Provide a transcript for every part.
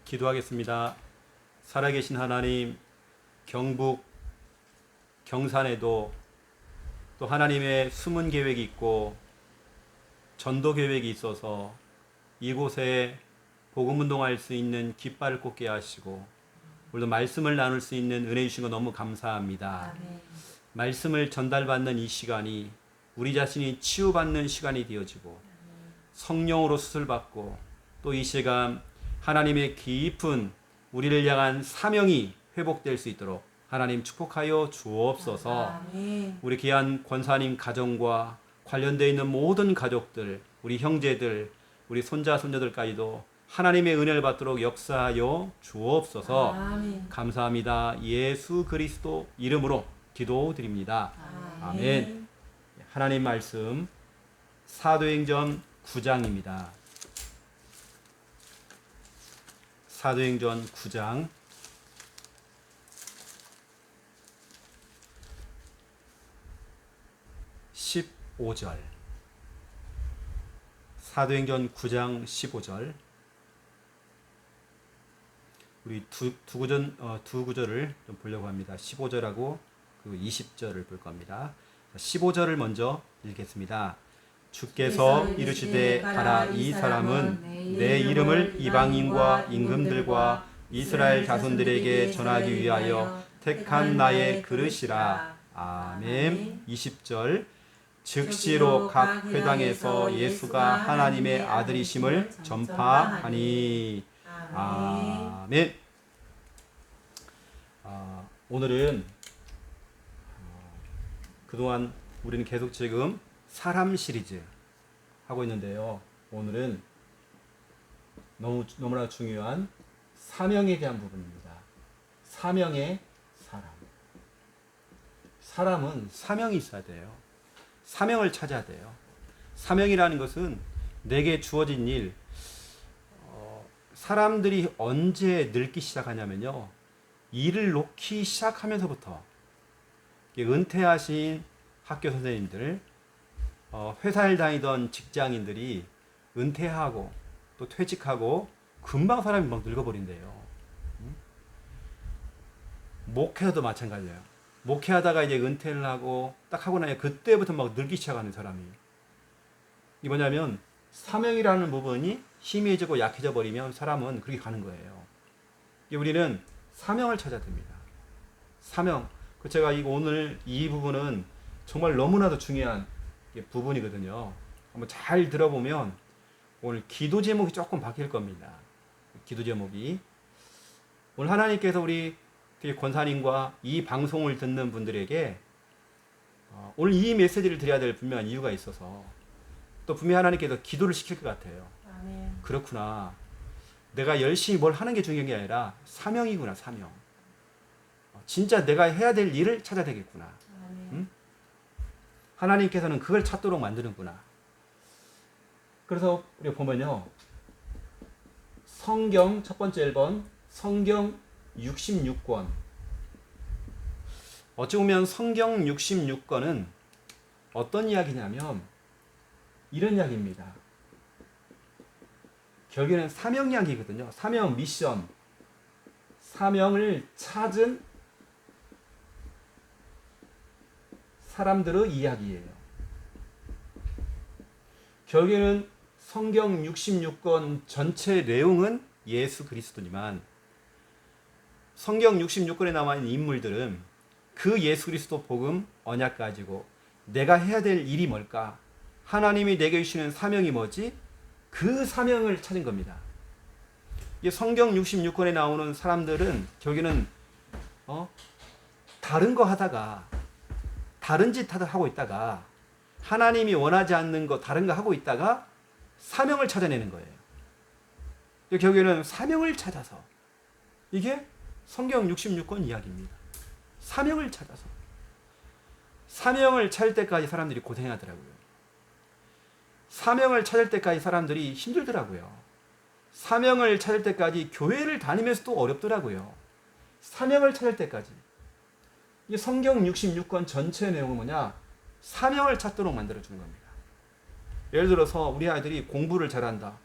기도하겠습니다. 살아계신 하나님, 경북 경산에도 또 하나님의 숨은 계획이 있고 전도 계획이 있어서 이곳에 복음 운동할 수 있는 깃발을 꽂게 하시고 우리도 말씀을 나눌 수 있는 은혜 주신 거 너무 감사합니다. 아멘. 말씀을 전달받는 이 시간이 우리 자신이 치유받는 시간이 되어지고 성령으로 수술받고 또 이 시간 하나님의 깊은 우리를 향한 사명이 회복될 수 있도록 하나님 축복하여 주옵소서. 아멘. 우리 귀한 권사님 가정과 관련되어 있는 모든 가족들, 우리 형제들, 우리 손자 손녀들까지도 하나님의 은혜를 받도록 역사하여 주옵소서. 아멘. 감사합니다. 예수 그리스도 이름으로 기도드립니다. 아멘. 하나님 말씀 사도행전 9장입니다. 사도행전 9장 15절. 사도행전 9장 15절. 우리 두 구절을 좀 보려고 합니다. 15절하고 그리고 20절을 볼 겁니다. 15절을 먼저 읽겠습니다. 주께서 이르시되 가라, 이 사람은 내 이름을 이방인과 임금들과 이스라엘 자손들에게 전하기 위하여 택한 나의 그릇이라. 아멘. 20절. 즉시로 각 회당에서 예수가 하나님의 아들이심을 전파하니. 아멘. 오늘은 그동안 우리는 계속 지금 사람 시리즈 하고 있는데요. 오늘은 너무나 중요한 사명에 대한 부분입니다. 사명의 사람. 사람은 사명이 있어야 돼요. 사명을 찾아야 돼요. 사명이라는 것은 내게 주어진 일, 사람들이 언제 늙기 시작하냐면요. 일을 놓기 시작하면서부터 은퇴하신 학교 선생님들, 회사를 다니던 직장인들이 은퇴하고 또 퇴직하고 금방 사람이 막 늙어버린대요. 목회도 마찬가지예요. 목회하다가 이제 은퇴를 하고 딱 하고 나니 그때부터 막 늙기 시작하는 사람이. 이 뭐냐면 사명이라는 부분이 희미해지고 약해져 버리면 사람은 그렇게 가는 거예요. 우리는 사명을 찾아야 됩니다. 사명. 제가 오늘 이 부분은 정말 너무나도 중요한 부분이거든요. 한번 잘 들어보면 오늘 기도 제목이 조금 바뀔 겁니다. 기도 제목이. 오늘 하나님께서 우리 권사님과 이 방송을 듣는 분들에게 오늘 이 메시지를 드려야 될 분명한 이유가 있어서 또 분명히 하나님께서 기도를 시킬 것 같아요. 아멘. 그렇구나. 내가 열심히 뭘 하는 게 중요한 게 아니라 사명이구나, 사명. 진짜 내가 해야 될 일을 찾아야 되겠구나. 응? 하나님께서는 그걸 찾도록 만드는구나. 그래서 우리가 보면요. 성경 첫 번째 1번 성경 66권. 어찌 보면 성경 66권은 어떤 이야기냐면 이런 이야기입니다. 결국에는 사명 이야기거든요. 사명, 미션. 사명을 찾은 사람들의 이야기예요. 결국에는 성경 66권 전체 내용은 예수 그리스도지만 성경 66권에 남아있는 인물들은 그 예수 그리스도 복음 언약 가지고 내가 해야 될 일이 뭘까? 하나님이 내게 주시는 사명이 뭐지? 그 사명을 찾은 겁니다. 이 성경 66권에 나오는 사람들은 결국에는 다른 거 하다가 다른 짓 하고 있다가 하나님이 원하지 않는 거 다른 거 하고 있다가 사명을 찾아내는 거예요. 결국에는 사명을 찾아서 이게 성경 66권 이야기입니다. 사명을 찾아서 사명을 찾을 때까지 사람들이 고생하더라고요. 사명을 찾을 때까지 사람들이 힘들더라고요. 사명을 찾을 때까지 교회를 다니면서도 어렵더라고요. 사명을 찾을 때까지. 이 성경 66권 전체 내용은 뭐냐? 사명을 찾도록 만들어주는 겁니다. 예를 들어서 우리 아이들이 공부를 잘한다.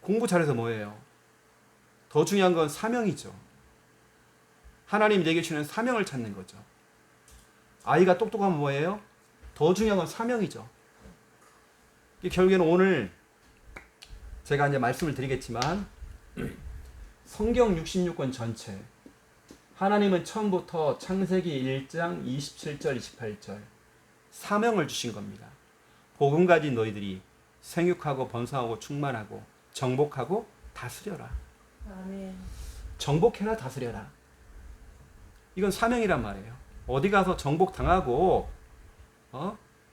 공부 잘해서 뭐예요? 더 중요한 건 사명이죠. 하나님이 내게 주는 사명을 찾는 거죠. 아이가 똑똑하면 뭐예요? 더 중요한 건 사명이죠. 결국에는 오늘 제가 이제 말씀을 드리겠지만 성경 66권 전체 하나님은 처음부터 창세기 1장 27절 28절 사명을 주신 겁니다. 복음 가진 너희들이 생육하고 번성하고 충만하고 정복하고 다스려라. 아멘. 정복해라 다스려라. 이건 사명이란 말이에요. 어디 가서 정복당하고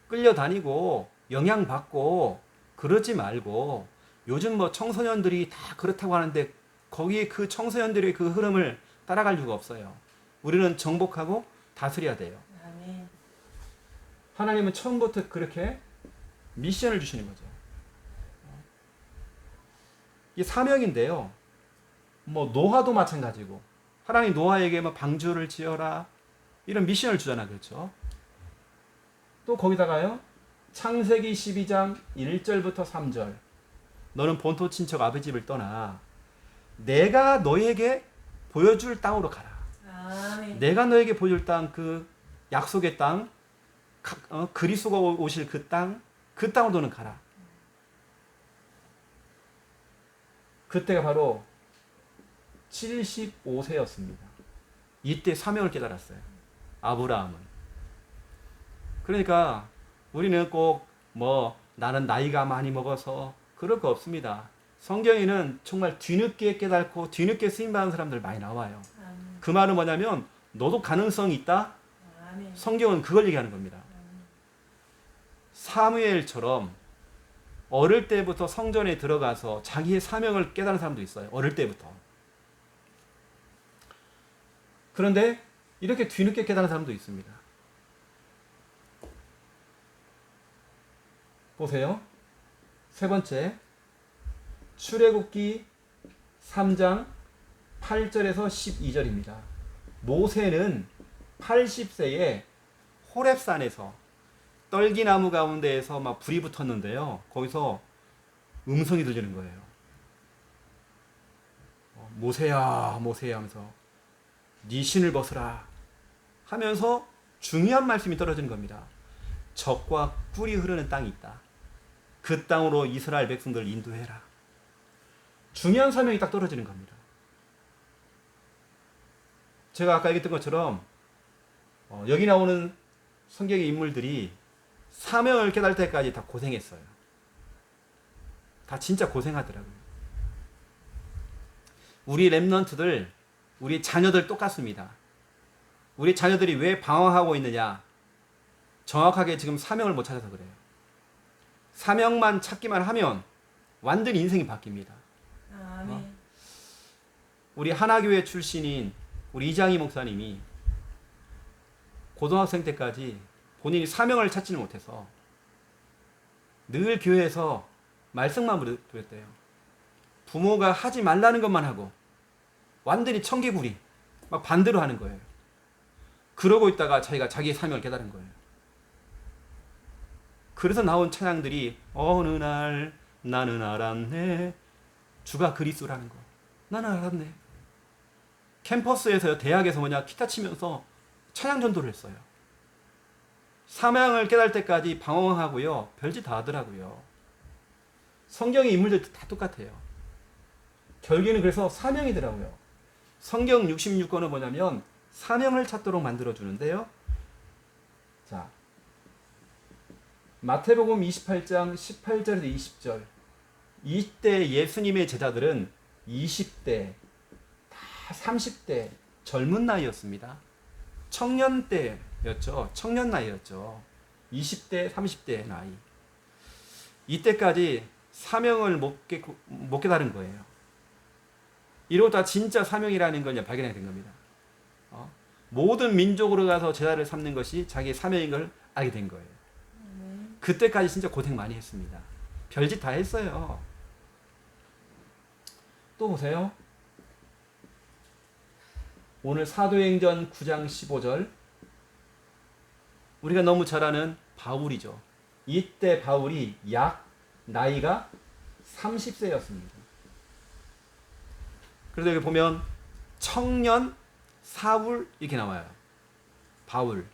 끌려다니고 영향받고 그러지 말고 요즘 뭐 청소년들이 다 그렇다고 하는데 거기에 그 청소년들의 그 흐름을 따라갈 이유가 없어요. 우리는 정복하고 다스려야 돼요. 아멘. 하나님은 처음부터 그렇게 미션을 주시는 거죠. 이게 사명인데요. 뭐 노아도 마찬가지고 하나님 노아에게 뭐 방주를 지어라 이런 미션을 주잖아, 그렇죠? 또 거기다가요 창세기 12장 1절부터 3절 너는 본토 친척 아버지 집을 떠나 내가 너에게 보여줄 땅으로 가라. 아멘. 내가 너에게 보여줄 땅, 그 약속의 땅, 그리스도가 오실 그 땅, 그 땅으로 너는 가라. 그때가 바로 75세였습니다. 이때 사명을 깨달았어요. 아브라함은. 그러니까 우리는 꼭 뭐 나는 나이가 많이 먹어서 그럴 거 없습니다. 성경에는 정말 뒤늦게 깨닫고 뒤늦게 쓰임받은 사람들 많이 나와요. 아멘. 그 말은 뭐냐면 너도 가능성이 있다. 아멘. 성경은 그걸 얘기하는 겁니다. 사무엘처럼 어릴 때부터 성전에 들어가서 자기의 사명을 깨달은 사람도 있어요. 어릴 때부터. 그런데 이렇게 뒤늦게 깨달은 사람도 있습니다. 보세요. 세 번째, 출애굽기 3장 8절에서 12절입니다. 모세는 80세에 호렙산에서 떨기나무 가운데에서 막 불이 붙었는데요. 거기서 음성이 들리는 거예요. 모세야, 모세야 하면서 네 신을 벗으라 하면서 중요한 말씀이 떨어지는 겁니다. 젖과 꿀이 흐르는 땅이 있다. 그 땅으로 이스라엘 백성들을 인도해라. 중요한 사명이 딱 떨어지는 겁니다. 제가 아까 얘기했던 것처럼 여기 나오는 성경의 인물들이 사명을 깨달을 때까지 다 고생했어요. 다 진짜 고생하더라고요. 우리 랩런트들, 우리 자녀들 똑같습니다. 우리 자녀들이 왜 방황하고 있느냐? 정확하게 지금 사명을 못 찾아서 그래요. 사명만 찾기만 하면 완전히 인생이 바뀝니다. 아멘. 우리 하나교회 출신인 우리 이장희 목사님이 고등학생 때까지 본인이 사명을 찾지는 못해서 늘 교회에서 말씀만 부렸대요. 부모가 하지 말라는 것만 하고 완전히 청개구리 막 반대로 하는 거예요. 그러고 있다가 자기가 자기의 사명을 깨달은 거예요. 그래서 나온 찬양들이 어느 날 나는 알았네. 주가 그리스도라는 거. 나는 알았네. 캠퍼스에서 대학에서 기타 치면서 찬양 전도를 했어요. 사명을 깨달을 때까지 방황하고요. 별짓 다 하더라고요. 성경의 인물들 다 똑같아요. 결국에는 그래서 사명이더라고요. 성경 66권은 뭐냐면 사명을 찾도록 만들어주는데요. 자, 마태복음 28장 18절에서 20절. 이때 예수님의 제자들은 20대, 다 30대 젊은 나이였습니다. 청년 때였죠. 청년 나이였죠. 20대, 30대 나이. 이때까지 사명을 못 깨달은 거예요. 이러다 진짜 사명이라는 걸 발견하게 된 겁니다. 모든 민족으로 가서 제자를 삼는 것이 자기의 사명인 걸 알게 된 거예요. 그때까지 진짜 고생 많이 했습니다. 별짓 다 했어요. 또 보세요. 오늘 사도행전 9장 15절. 우리가 너무 잘 아는 바울이죠. 이때 바울이 약 나이가 30세였습니다. 그래서 여기 보면 청년, 사울 이렇게 나와요. 바울,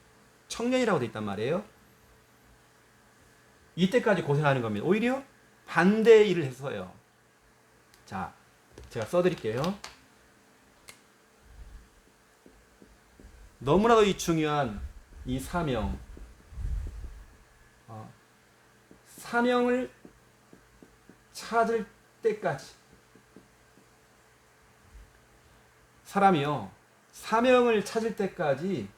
청년이라고 돼 있단 말이에요. 이때까지 고생하는 겁니다. 오히려 반대의 일을 했어요. 자, 제가 써드릴게요. 너무나도 이 중요한 이 사명, 사명을 찾을 때까지 사람이요, 사명을 찾을 때까지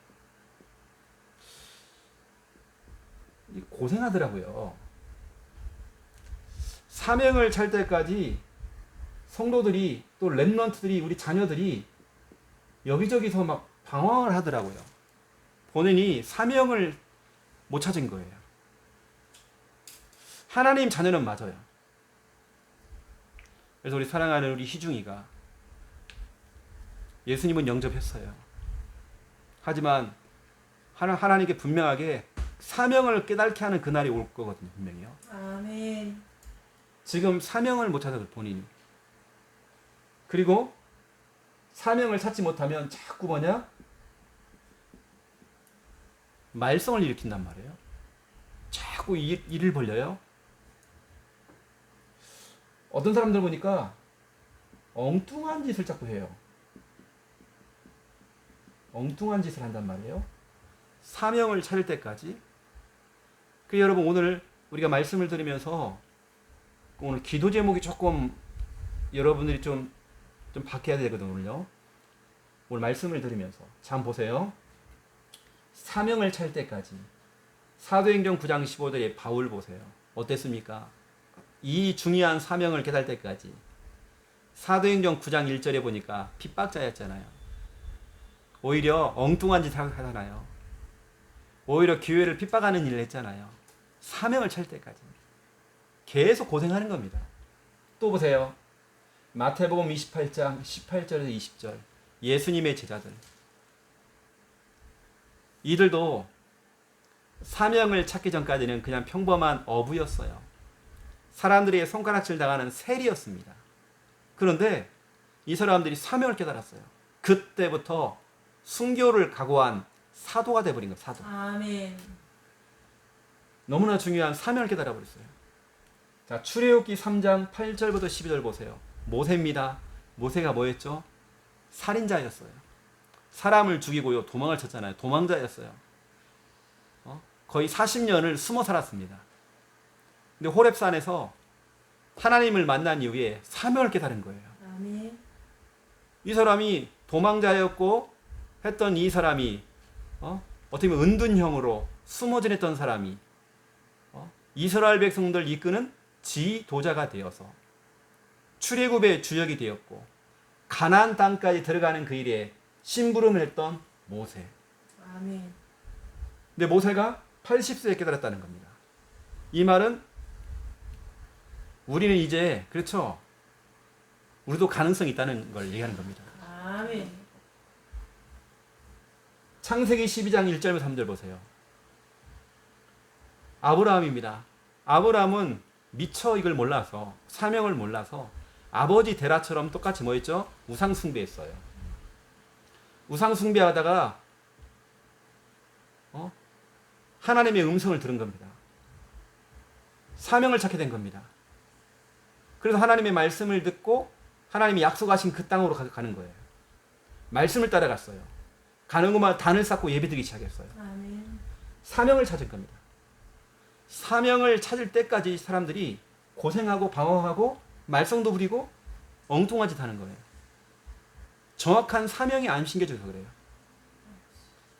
고생하더라고요. 사명을 찾을 때까지 성도들이 또 렘넌트들이 우리 자녀들이 여기저기서 막 방황을 하더라고요. 본인이 사명을 못 찾은 거예요. 하나님 자녀는 맞아요. 그래서 우리 사랑하는 우리 희중이가 예수님은 영접했어요. 하지만 하나님께 분명하게 사명을 깨닫게 하는 그날이 올 거거든요. 분명히요. 아멘. 지금 사명을 못 찾아서 본인이. 그리고 사명을 찾지 못하면 자꾸 뭐냐? 말썽을 일으킨단 말이에요. 자꾸 일을 벌려요. 어떤 사람들 보니까 엉뚱한 짓을 자꾸 해요. 엉뚱한 짓을 한단 말이에요. 사명을 찾을 때까지. 그 여러분 오늘 우리가 말씀을 들으면서 오늘 기도 제목이 조금 여러분들이 좀 바뀌어야 되거든요. 오늘요. 오늘 말씀을 들으면서 참 보세요. 사명을 찾을 때까지. 사도행전 9장 15절에 바울 보세요. 어땠습니까? 이 중요한 사명을 깨달을 때까지. 사도행전 9장 1절에 보니까 핍박자였잖아요. 오히려 엉뚱한 짓 하잖아요. 오히려 교회를 핍박하는 일을 했잖아요. 사명을 찾을 때까지. 계속 고생하는 겁니다. 또 보세요. 마태복음 28장 18절에서 20절. 예수님의 제자들. 이들도 사명을 찾기 전까지는 그냥 평범한 어부였어요. 사람들의 손가락질 당하는 셀이었습니다. 그런데 이 사람들이 사명을 깨달았어요. 그때부터 순교를 각오한 사도가 되어버린 거예요. 사도. 아멘. 너무나 중요한 사명을 깨달아 버렸어요. 자, 출애굽기 3장 8절부터 12절 보세요. 모세입니다. 모세가 뭐였죠? 살인자였어요. 사람을 죽이고요. 도망을 쳤잖아요. 도망자였어요. 거의 40년을 숨어 살았습니다. 근데 호렙산에서 하나님을 만난 이후에 사명을 깨달은 거예요. 아멘. 이 사람이 도망자였고 했던 이 사람이 어떻게 보면 은둔형으로 숨어 지냈던 사람이 이스라엘 백성들 이끄는 지도자가 되어서 출애굽의 주역이 되었고 가나안 땅까지 들어가는 그 일에 심부름을 했던 모세. 아멘. 근데 모세가 80세에 깨달았다는 겁니다. 이 말은 우리는 이제 그렇죠. 우리도 가능성이 있다는 걸 얘기하는 겁니다. 아멘. 창세기 12장 1절부터 3절 보세요. 아브라함입니다. 아브라함은 미처 이걸 몰라서 사명을 몰라서 아버지 데라처럼 똑같이 뭐 했죠? 우상 숭배했어요. 우상 숭배하다가 하나님의 음성을 들은 겁니다. 사명을 찾게 된 겁니다. 그래서 하나님의 말씀을 듣고 하나님이 약속하신 그 땅으로 가는 거예요. 말씀을 따라갔어요. 가는 곳마다 단을 쌓고 예배드리기 시작했어요. 아멘. 사명을 찾을 겁니다. 사명을 찾을 때까지 사람들이 고생하고 방황하고 말썽도 부리고 엉뚱한 짓 하는 거예요. 정확한 사명이 안 심겨져서 그래요.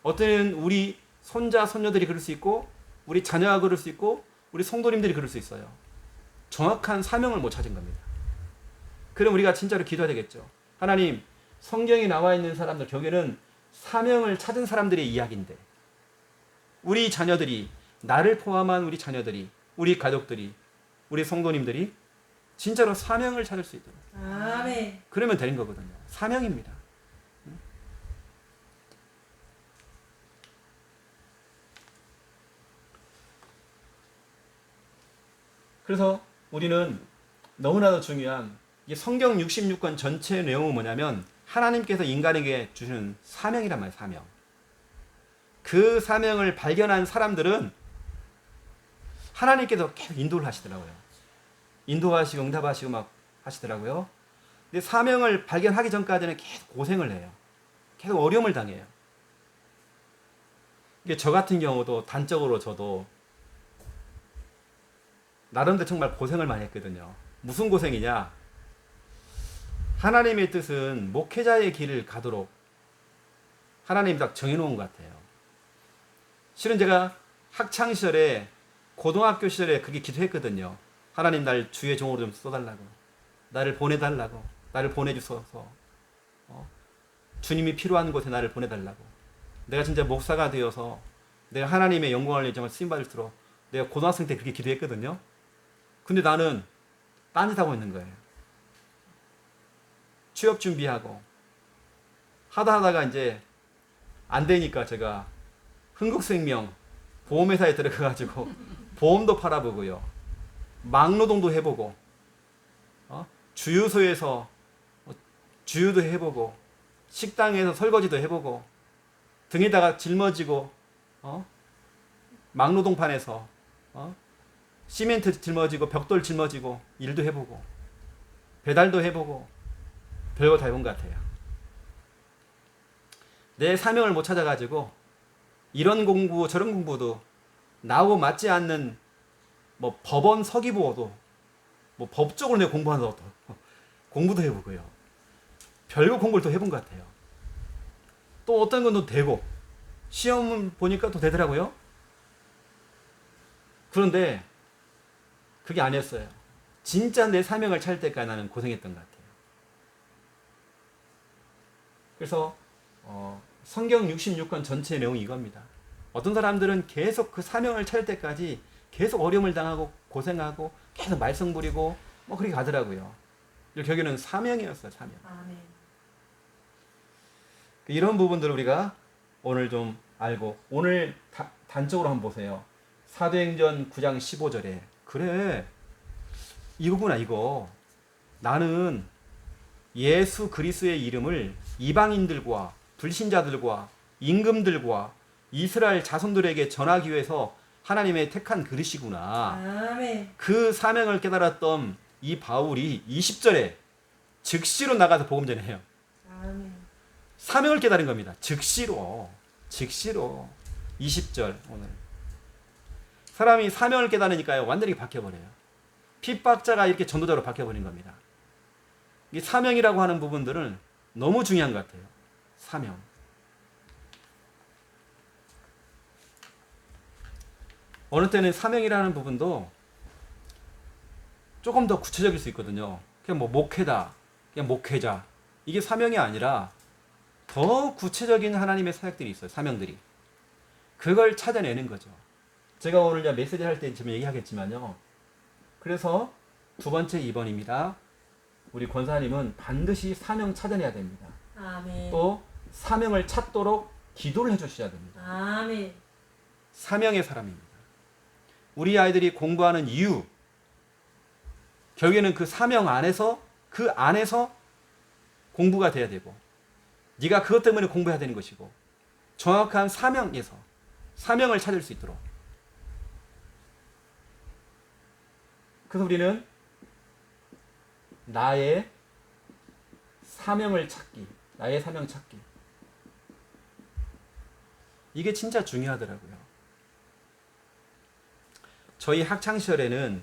어떤 우리 손자 손녀들이 그럴 수 있고 우리 자녀가 그럴 수 있고 우리 성도님들이 그럴 수 있어요. 정확한 사명을 못 찾은 겁니다. 그럼 우리가 진짜로 기도해야 되겠죠. 하나님, 성경에 나와 있는 사람들 결국에는 사명을 찾은 사람들의 이야기인데 우리 자녀들이 나를 포함한 우리 자녀들이 우리 가족들이 우리 성도님들이 진짜로 사명을 찾을 수 있도록 아멘. 그러면 되는 거거든요. 사명입니다. 그래서 우리는 너무나도 중요한 이 성경 66권 전체 내용은 뭐냐면 하나님께서 인간에게 주시는 사명이란 말이에요. 사명. 그 사명을 발견한 사람들은 하나님께서 계속 인도를 하시더라고요. 인도하시고 응답하시고 막 하시더라고요. 근데 사명을 발견하기 전까지는 계속 고생을 해요. 계속 어려움을 당해요. 이게 저 같은 경우도 단적으로 저도 나름대로 정말 고생을 많이 했거든요. 무슨 고생이냐? 하나님의 뜻은 목회자의 길을 가도록 하나님이 딱 정해놓은 것 같아요. 실은 제가 학창 시절에 고등학교 시절에 그게 기도했거든요. 하나님 날 주의 종으로 좀 써달라고, 나를 보내달라고, 나를 보내주소서, 주님이 필요한 곳에 나를 보내달라고, 내가 진짜 목사가 되어서 내가 하나님의 영광을 위해 정말 쓰임받을수록 내가 고등학생 때 그렇게 기도했거든요. 근데 나는 딴짓하고 있는 거예요. 취업 준비하고 하다가 이제 안 되니까 제가 흥국생명 보험회사에 들어가가지고 보험도 팔아보고요, 막노동도 해보고, 주유소에서 주유도 해보고, 식당에서 설거지도 해보고, 등에다가 짊어지고, 막노동판에서 시멘트 짊어지고 벽돌 짊어지고 일도 해보고 배달도 해보고 별거 다 해본 것 같아요. 내 사명을 못 찾아가지고 이런 공부 저런 공부도 나하고 맞지 않는 뭐 법원 서기보도 뭐 법적으로 내가 공부하는 것도 공부도 해보고요. 별거 공부를 또 해본 것 같아요. 또 어떤 건 또 되고 시험 보니까 또 되더라고요. 그런데 그게 아니었어요. 진짜 내 사명을 찾을 때까지 나는 고생했던 것 같아요. 그래서 성경 66권 전체의 내용이 이겁니다. 어떤 사람들은 계속 그 사명을 찾을 때까지 계속 어려움을 당하고 고생하고 계속 말썽 부리고 뭐 그렇게 가더라고요. 결국에는 사명이었어요. 사명. 아멘. 이런 부분들을 우리가 오늘 좀 알고, 오늘 단적으로 한번 보세요. 사도행전 9장 15절에 그래 이거구나. 이거 나는 예수 그리스도의 이름을 이방인들과 불신자들과 임금들과 이스라엘 자손들에게 전하기 위해서 하나님의 택한 그릇이구나. 아멘. 그 사명을 깨달았던 이 바울이 20절에 즉시로 나가서 복음 전해요. 아멘. 사명을 깨달은 겁니다. 즉시로 20절. 오늘 사람이 사명을 깨달으니까요 완전히 바뀌어버려요. 핍박자가 이렇게 전도자로 바뀌어버린 겁니다. 이 사명이라고 하는 부분들은 너무 중요한 것 같아요. 사명. 어느 때는 사명이라는 부분도 조금 더 구체적일 수 있거든요. 그냥 뭐 목회다, 그냥 목회자, 이게 사명이 아니라 더 구체적인 하나님의 사역들이 있어요. 사명들이. 그걸 찾아내는 거죠. 제가 오늘 이제 메시지 할 때 좀 얘기하겠지만요. 그래서 두 번째 2번입니다. 우리 권사님은 반드시 사명 찾아내야 됩니다. 아멘. 또 사명을 찾도록 기도를 해주셔야 됩니다. 아멘. 사명의 사람입니다. 우리 아이들이 공부하는 이유, 결국에는 그 사명 안에서, 그 안에서 공부가 돼야 되고, 네가 그것 때문에 공부해야 되는 것이고, 정확한 사명에서 사명을 찾을 수 있도록. 그래서 우리는 나의 사명을 찾기, 나의 사명 찾기, 이게 진짜 중요하더라고요. 저희 학창시절에는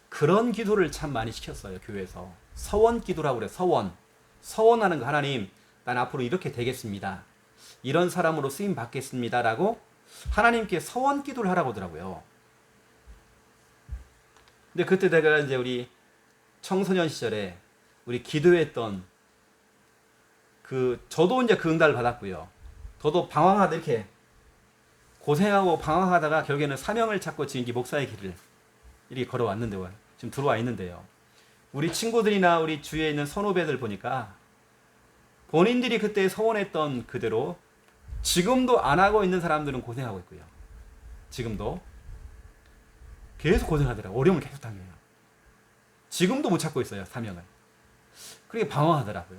그런 기도를 참 많이 시켰어요. 교회에서 서원 기도라고 그래요. 서원하는 거. 하나님, 난 앞으로 이렇게 되겠습니다, 이런 사람으로 쓰임 받겠습니다 라고 하나님께 서원 기도를 하라고 하더라고요. 근데 그때 내가 이제 우리 청소년 시절에 우리 기도했던 저도 이제 그 응답을 받았고요. 저도 방황하다 이렇게 고생하고 방황하다가 결국에는 사명을 찾고 지금 이 목사의 길을 이렇게 걸어왔는데, 지금 들어와 있는데요. 우리 친구들이나 우리 주위에 있는 선후배들 보니까 본인들이 그때 서원했던 그대로 지금도 안 하고 있는 사람들은 고생하고 있고요. 지금도 계속 고생하더라고요. 어려움을 계속 당해요. 지금도 못 찾고 있어요, 사명을. 그렇게 방황하더라고요.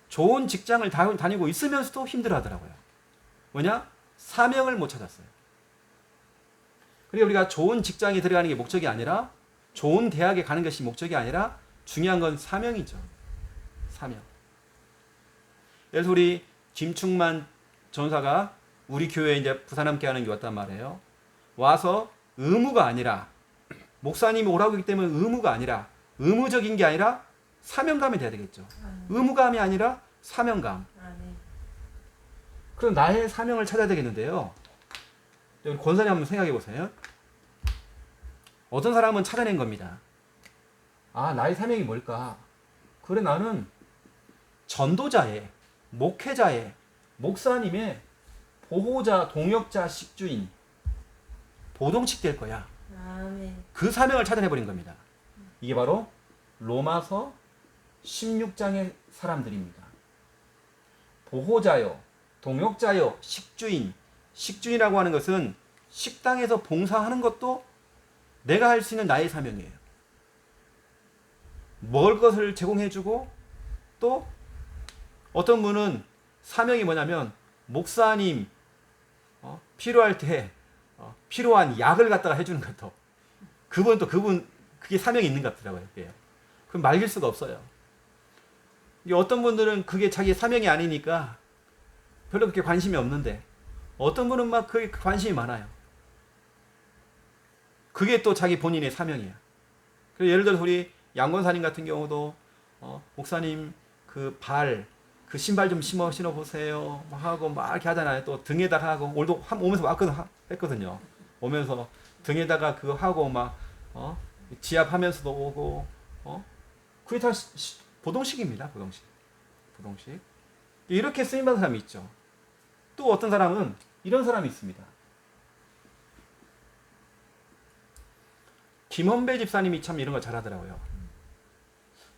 좋은 직장을 다니고 있으면서도 힘들어하더라고요. 뭐냐? 사명을 못 찾았어요. 그리고 우리가 좋은 직장에 들어가는 게 목적이 아니라, 좋은 대학에 가는 것이 목적이 아니라 중요한 건 사명이죠. 사명. 그래서 우리 김충만 전사가 우리 교회에 이제 부산 함께하는 게 왔단 말이에요. 와서 의무가 아니라, 목사님이 오라고 하기 때문에 의무가 아니라, 의무적인 게 아니라 사명감이 돼야 되겠죠. 의무감이 아니라 사명감. 아멘. 그럼 나의 사명을 찾아야 되겠는데요. 우리 권사님 한번 생각해 보세요. 어떤 사람은 찾아낸 겁니다. 아, 나의 사명이 뭘까? 그래, 나는 전도자의, 목회자의, 목사님의 보호자, 동역자, 식주인, 보동식 될 거야. 아멘. 그 사명을 찾아내버린 겁니다. 이게 바로 로마서 16장의 사람들입니다. 보호자요, 동역자요, 식주인. 식주인이라고 하는 것은 식당에서 봉사하는 것도 내가 할 수 있는 나의 사명이에요. 먹을 것을 제공해주고, 또 어떤 분은 사명이 뭐냐면 목사님 필요할 때 필요한 약을 갖다가 해주는 것도, 그분 그게 사명이 있는 것 같더라고요. 그럼 말릴 수가 없어요. 어떤 분들은 그게 자기 사명이 아니니까 별로 그렇게 관심이 없는데, 어떤 분은 막 그게 관심이 많아요. 그게 또 자기 본인의 사명이에요. 그래서 예를 들어서 우리 양권사님 같은 경우도 목사님 그 신발 좀 신어보세요 하고 막 이렇게 하잖아요. 또 등에다가 하고, 오늘도 오면서 했거든요. 오면서 등에다가 그거 하고 막 지압하면서도 오고, 그게 다 보동식입니다. 보동식. 이렇게 쓰임받은 사람이 있죠. 또 어떤 사람은 이런 사람이 있습니다. 김원배 집사님이 참 이런 거 잘하더라고요.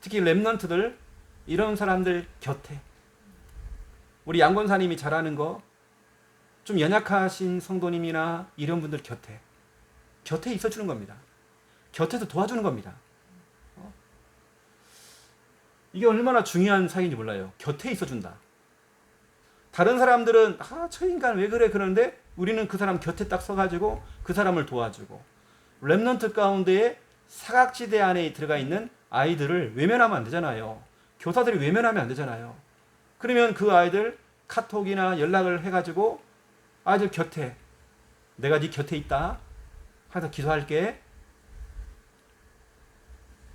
특히 랩런트들, 이런 사람들 곁에, 우리 양권사님이 잘하는 거, 좀 연약하신 성도님이나 이런 분들 곁에 있어주는 겁니다. 곁에서 도와주는 겁니다. 이게 얼마나 중요한 사이인지 몰라요. 곁에 있어준다. 다른 사람들은 저 인간 왜 그래 그러는데, 우리는 그 사람 곁에 딱 서가지고 그 사람을 도와주고, 랩런트 가운데에 사각지대 안에 들어가 있는 아이들을 외면하면 안 되잖아요. 교사들이 외면하면 안 되잖아요. 그러면 그 아이들 카톡이나 연락을 해가지고, 아이들 곁에, 내가 네 곁에 있다, 항상 기도할게.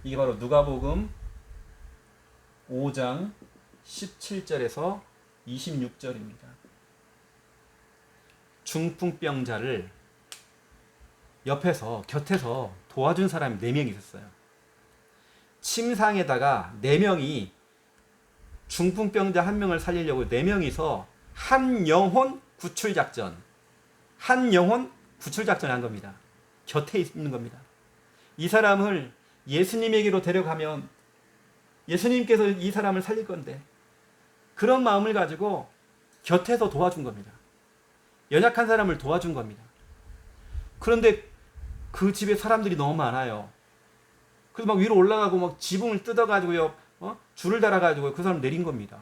이게 바로 누가복음 5장 17절에서 26절입니다. 중풍병자를 곁에서 도와준 사람이 4명이 있었어요. 침상에다가 4명이 중풍병자 1명을 살리려고 4명이서 한 영혼 구출 작전 한 겁니다. 곁에 있는 겁니다. 이 사람을 예수님에게로 데려가면 예수님께서 이 사람을 살릴 건데, 그런 마음을 가지고 곁에서 도와준 겁니다. 연약한 사람을 도와준 겁니다. 그런데 그 집에 사람들이 너무 많아요. 그래서 막 위로 올라가고 막 지붕을 뜯어가지고요, 줄을 달아가지고 그 사람 내린 겁니다.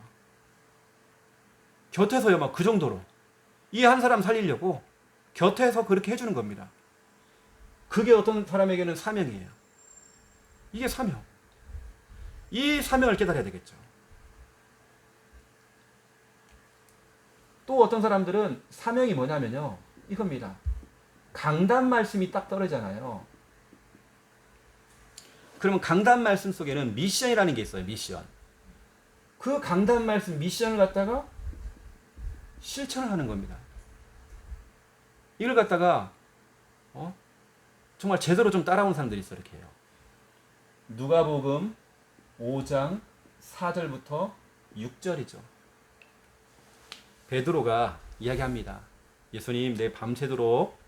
곁에서요, 막 그 정도로. 이 한 사람 살리려고 곁에서 그렇게 해주는 겁니다. 그게 어떤 사람에게는 사명이에요. 이게 사명. 이 사명을 깨달아야 되겠죠. 또 어떤 사람들은 사명이 뭐냐면요, 이겁니다. 강단 말씀이 딱 떨어지잖아요. 그러면 강단 말씀 속에는 미션이라는 게 있어요. 미션. 그 강단 말씀 미션을 갖다가 실천을 하는 겁니다. 이걸 갖다가 정말 제대로 좀 따라온 사람들이 있어. 이렇게 해요. 누가복음 5장 4절부터 6절이죠. 베드로가 이야기합니다. 예수님, 내 밤새도록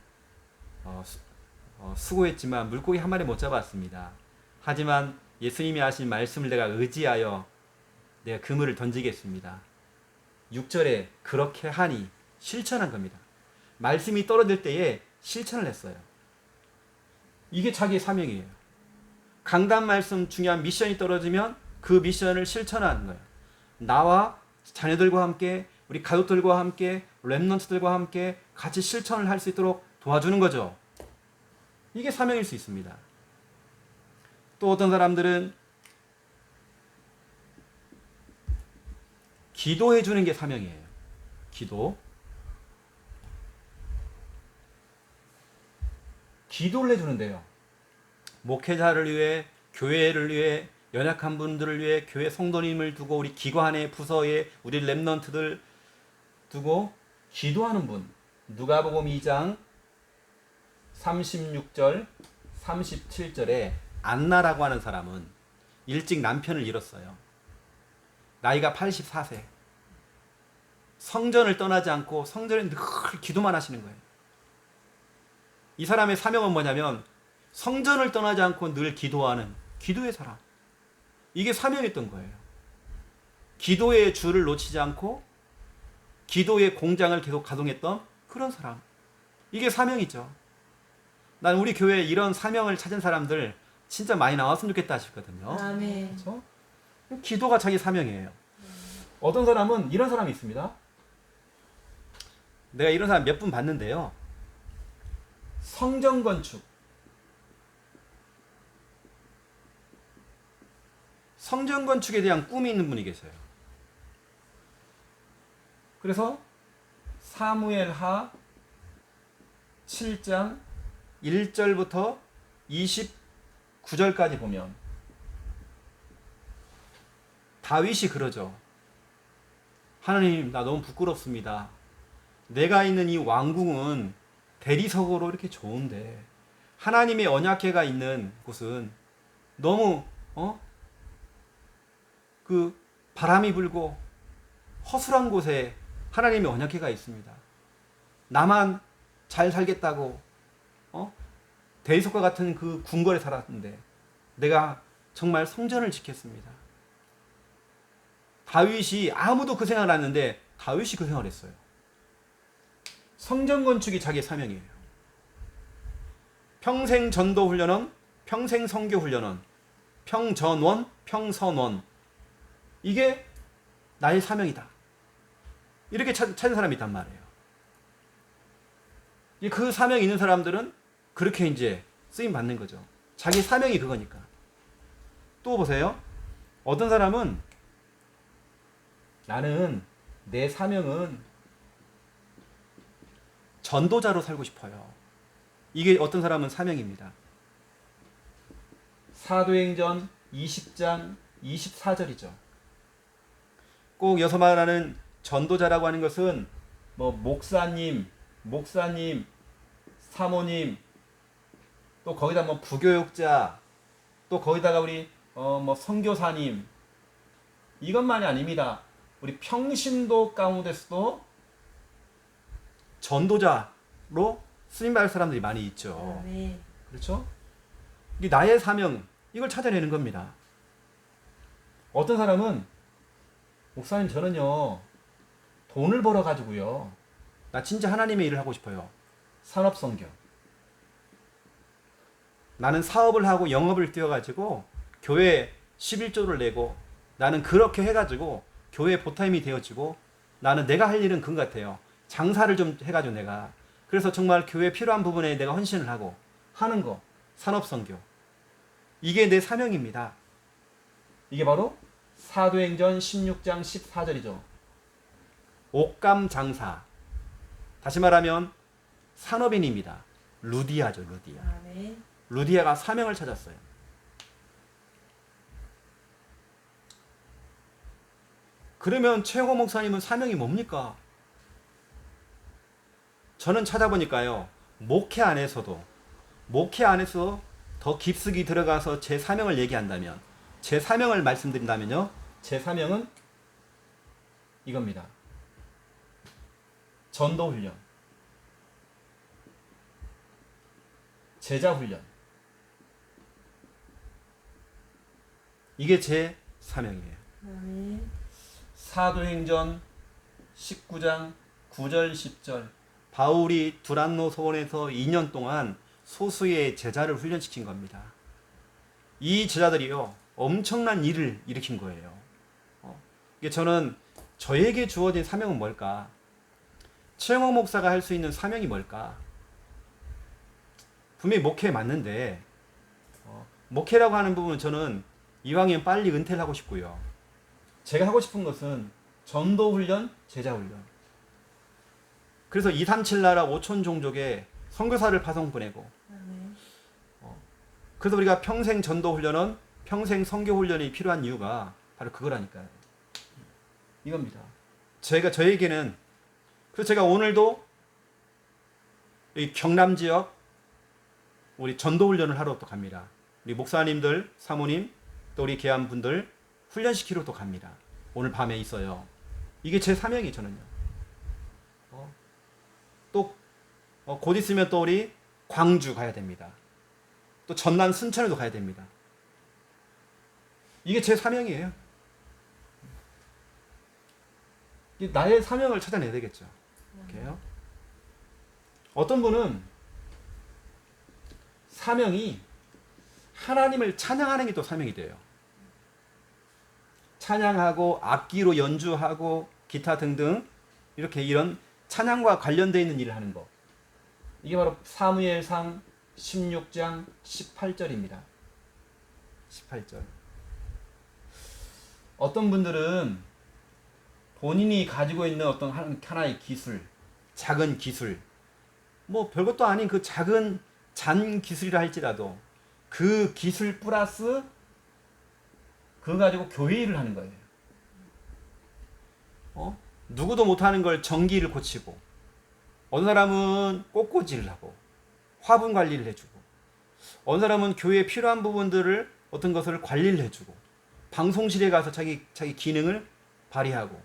수고했지만 물고기 한 마리 못 잡았습니다. 하지만 예수님이 하신 말씀을 내가 의지하여 내가 그물을 던지겠습니다. 6절에 그렇게 하니 실천한 겁니다. 말씀이 떨어질 때에 실천을 했어요. 이게 자기의 사명이에요. 강단 말씀 중요한 미션이 떨어지면 그 미션을 실천하는 거예요. 나와 자녀들과 함께, 우리 가족들과 함께, 렘넌트들과 함께 같이 실천을 할 수 있도록 도와주는 거죠. 이게 사명일 수 있습니다. 또 어떤 사람들은 기도해 주는 게 사명이에요. 기도를 해주는데요. 목회자를 위해, 교회를 위해, 연약한 분들을 위해 교회 성도님을 두고 우리 기관에, 부서에, 우리 렘넌트들 두고 기도하는 분. 누가복음 2장 36절, 37절에 안나라고 하는 사람은 일찍 남편을 잃었어요. 나이가 84세. 성전을 떠나지 않고 성전에 늘 기도만 하시는 거예요. 이 사람의 사명은 뭐냐면 성전을 떠나지 않고 늘 기도하는 기도의 사람. 이게 사명이었던 거예요. 기도의 줄을 놓치지 않고 기도의 공장을 계속 가동했던 그런 사람. 이게 사명이죠. 난 우리 교회에 이런 사명을 찾은 사람들 진짜 많이 나왔으면 좋겠다 싶거든요. 아멘. 그렇죠? 기도가 자기 사명이에요. 어떤 사람은 이런 사람이 있습니다. 내가 이런 사람 몇 분 봤는데요. 성전 건축. 성전 건축에 대한 꿈이 있는 분이 계세요. 그래서 사무엘하 7장 1절부터 29절까지 보면 다윗이 그러죠. 하나님, 나 너무 부끄럽습니다. 내가 있는 이 왕궁은 대리석으로 이렇게 좋은데 하나님의 언약궤가 있는 곳은 너무 그 바람이 불고 허술한 곳에 하나님의 언약궤가 있습니다. 나만 잘 살겠다고 대리석과 같은 그 궁궐에 살았는데 내가 정말 성전을 지켰습니다. 다윗이 아무도 그 생각을 안 했는데 다윗이 그 생각을 했어요. 성전 건축이 자기의 사명이에요. 평생 전도 훈련원, 평생 선교 훈련원, 평전원, 평선원. 이게 나의 사명이다. 이렇게 찾은 사람이 있단 말이에요. 그 사명이 있는 사람들은 그렇게 이제 쓰임 받는 거죠. 자기 사명이 그거니까. 또 보세요. 어떤 사람은 나는 내 사명은 전도자로 살고 싶어요. 이게 어떤 사람은 사명입니다. 사도행전 20장 24절이죠. 꼭 여기서 말하는 전도자라고 하는 것은 뭐 목사님, 사모님, 또 거기다 뭐 부교육자, 또 거기다가 우리 뭐 선교사님, 이것만이 아닙니다. 우리 평신도 가운데서도 전도자로 쓰임받을 사람들이 많이 있죠. 아멘. 그렇죠? 이 나의 사명, 이걸 찾아내는 겁니다. 어떤 사람은 목사님, 저는요 돈을 벌어 가지고요 나 진짜 하나님의 일을 하고 싶어요. 산업선교. 나는 사업을 하고 영업을 뛰어가지고 교회 11조를 내고 나는 그렇게 해가지고 교회 보타임이 되어지고 나는 내가 할 일은 그거 같아요. 장사를 좀 해가지고 내가 그래서 정말 교회에 필요한 부분에 내가 헌신을 하고 하는 거. 산업선교. 이게 내 사명입니다. 이게 바로 사도행전 16장 14절이죠. 옥감장사. 다시 말하면 산업인입니다. 루디아죠, 루디아. 아멘. 루디아가 사명을 찾았어요. 그러면 최고 목사님은 사명이 뭡니까? 저는 찾아보니까요. 목회 안에서 더 깊숙이 들어가서 제 사명을 얘기한다면, 제 사명을 말씀드린다면요. 제 사명은 이겁니다. 전도훈련, 제자훈련. 이게 제 사명이에요. 아멘. 사도행전 19장 9절 10절 바울이 두란노 소원에서 2년 동안 소수의 제자를 훈련시킨 겁니다. 이 제자들이요 엄청난 일을 일으킨 거예요. 이게 저는 저에게 주어진 사명은 뭘까? 최영호 목사가 할 수 있는 사명이 뭘까? 분명히 목회 맞는데 목회라고 하는 부분은 저는 이왕이면 빨리 은퇴를 하고 싶고요. 제가 하고 싶은 것은 전도훈련, 제자훈련. 그래서 237 나라 5천 종족에 선교사를 파송 보내고, 아멘. 그래서 우리가 평생 전도훈련은 평생 선교훈련이 필요한 이유가 바로 그거라니까요. 이겁니다. 저에게는, 그래서 제가 오늘도 이 경남 지역 우리 전도훈련을 하러 또 갑니다. 우리 목사님들, 사모님, 또 우리 계암분들 훈련시키러 또 갑니다. 오늘 밤에 있어요. 이게 제 사명이 저는요. 또 곧 있으면 또 우리 광주 가야 됩니다. 또 전남 순천에도 가야 됩니다. 이게 제 사명이에요. 나의 사명을 찾아내야 되겠죠. 이렇게요. 어떤 분은 사명이 하나님을 찬양하는 게 또 사명이 돼요. 찬양하고 악기로 연주하고 기타 등등 이렇게 이런 찬양과 관련되어 있는 일을 하는 거. 이게 바로 사무엘상 16장 18절입니다. 18절. 어떤 분들은 본인이 가지고 있는 어떤 하나의 기술, 작은 기술, 뭐 별것도 아닌 그 작은 잔 기술이라 할지라도 그 기술 플러스 그거 가지고 교회 일을 하는 거예요. 누구도 못하는 걸 전기를 고치고, 어느 사람은 꽃꽂이를 하고 화분 관리를 해주고, 어느 사람은 교회에 필요한 부분들을 어떤 것을 관리를 해주고, 방송실에 가서 자기 기능을 발휘하고,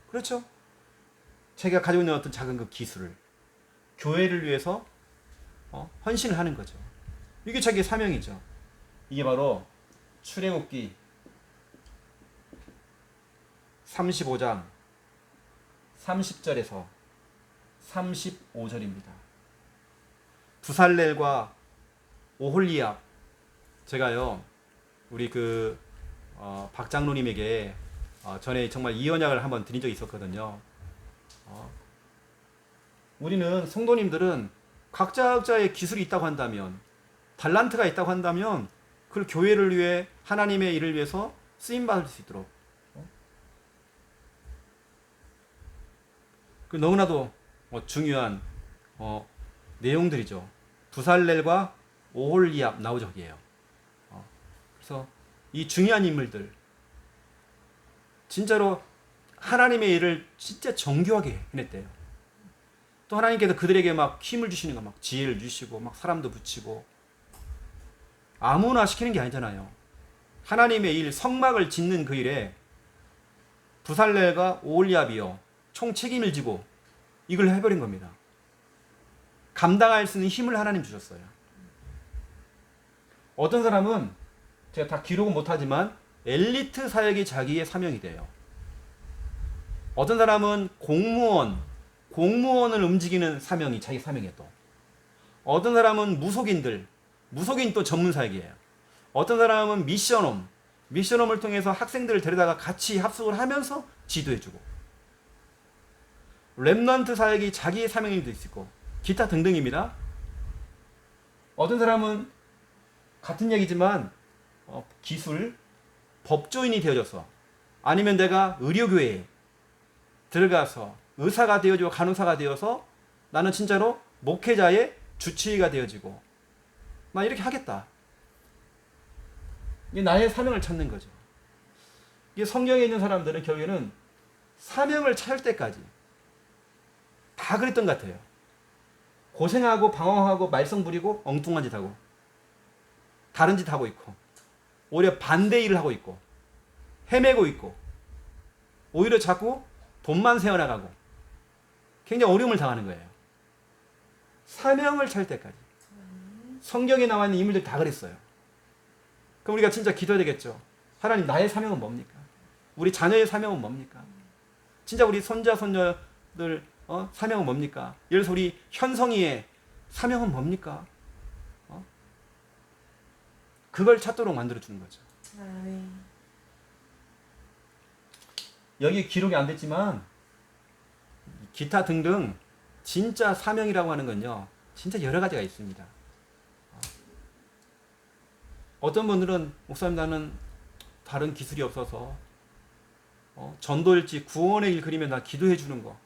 그렇죠? 자기가 가지고 있는 어떤 작은 그 기술을 교회를 위해서 헌신을 하는 거죠. 이게 자기의 사명이죠. 이게 바로 출애굽기 35장 30절에서 35절입니다. 부살렐과 오홀리압, 제가요 우리 박 장로님에게 전에 정말 이 언약을 한번 드린 적이 있었거든요. 우리는 성도님들은 각자의 기술이 있다고 한다면, 달란트가 있다고 한다면 그걸 교회를 위해, 하나님의 일을 위해서 쓰임받을 수 있도록, 그 너무나도 중요한 내용들이죠. 부살렐과 오홀리압 나오죠, 거기에요. 그래서 이 중요한 인물들 진짜로 하나님의 일을 진짜 정교하게 해냈대요. 또 하나님께서 그들에게 막 힘을 주시는 거, 막 지혜를 주시고 막 사람도 붙이고, 아무나 시키는 게 아니잖아요. 하나님의 일, 성막을 짓는 그 일에 부살렐과 오홀리압이요 총 책임을 지고 이걸 해버린 겁니다. 감당할 수 있는 힘을 하나님 주셨어요. 어떤 사람은 제가 다 기록은 못하지만 엘리트 사역이 자기의 사명이 돼요. 어떤 사람은 공무원을 움직이는 사명이 자기 사명이에요. 또 어떤 사람은 무속인 또 전문 사역이에요. 어떤 사람은 미션홈을 통해서 학생들을 데려다가 같이 합숙을 하면서 지도해주고, 렘넌트 사역이 자기의 사명일 수도 있고, 기타 등등입니다. 어떤 사람은 같은 얘기지만 기술, 법조인이 되어져서, 아니면 내가 의료교회에 들어가서 의사가 되어지고 간호사가 되어서 나는 진짜로 목회자의 주치의가 되어지고 막 이렇게 하겠다. 이게 나의 사명을 찾는 거죠. 이게 성경에 있는 사람들은 결국에는 사명을 찾을 때까지 다 그랬던 것 같아요. 고생하고 방황하고 말썽 부리고 엉뚱한 짓 하고 다른 짓 하고 있고, 오히려 반대 일을 하고 있고 헤매고 있고, 오히려 자꾸 돈만 세어나가고 굉장히 어려움을 당하는 거예요. 사명을 찾을 때까지. 성경에 나와 있는 인물들 다 그랬어요. 그럼 우리가 진짜 기도해야 되겠죠. 하나님, 나의 사명은 뭡니까? 우리 자녀의 사명은 뭡니까? 진짜 우리 손자 손녀들 사명은 뭡니까? 예를 들어서 우리 현성이의 사명은 뭡니까? 그걸 찾도록 만들어 주는 거죠. 아멘. 여기 기록이 안 됐지만 기타 등등 진짜 사명이라고 하는 건요. 진짜 여러 가지가 있습니다. 어떤 분들은 목사님 나는 다른 기술이 없어서 전도일지 구원의 일 그리면 나 기도해 주는 거.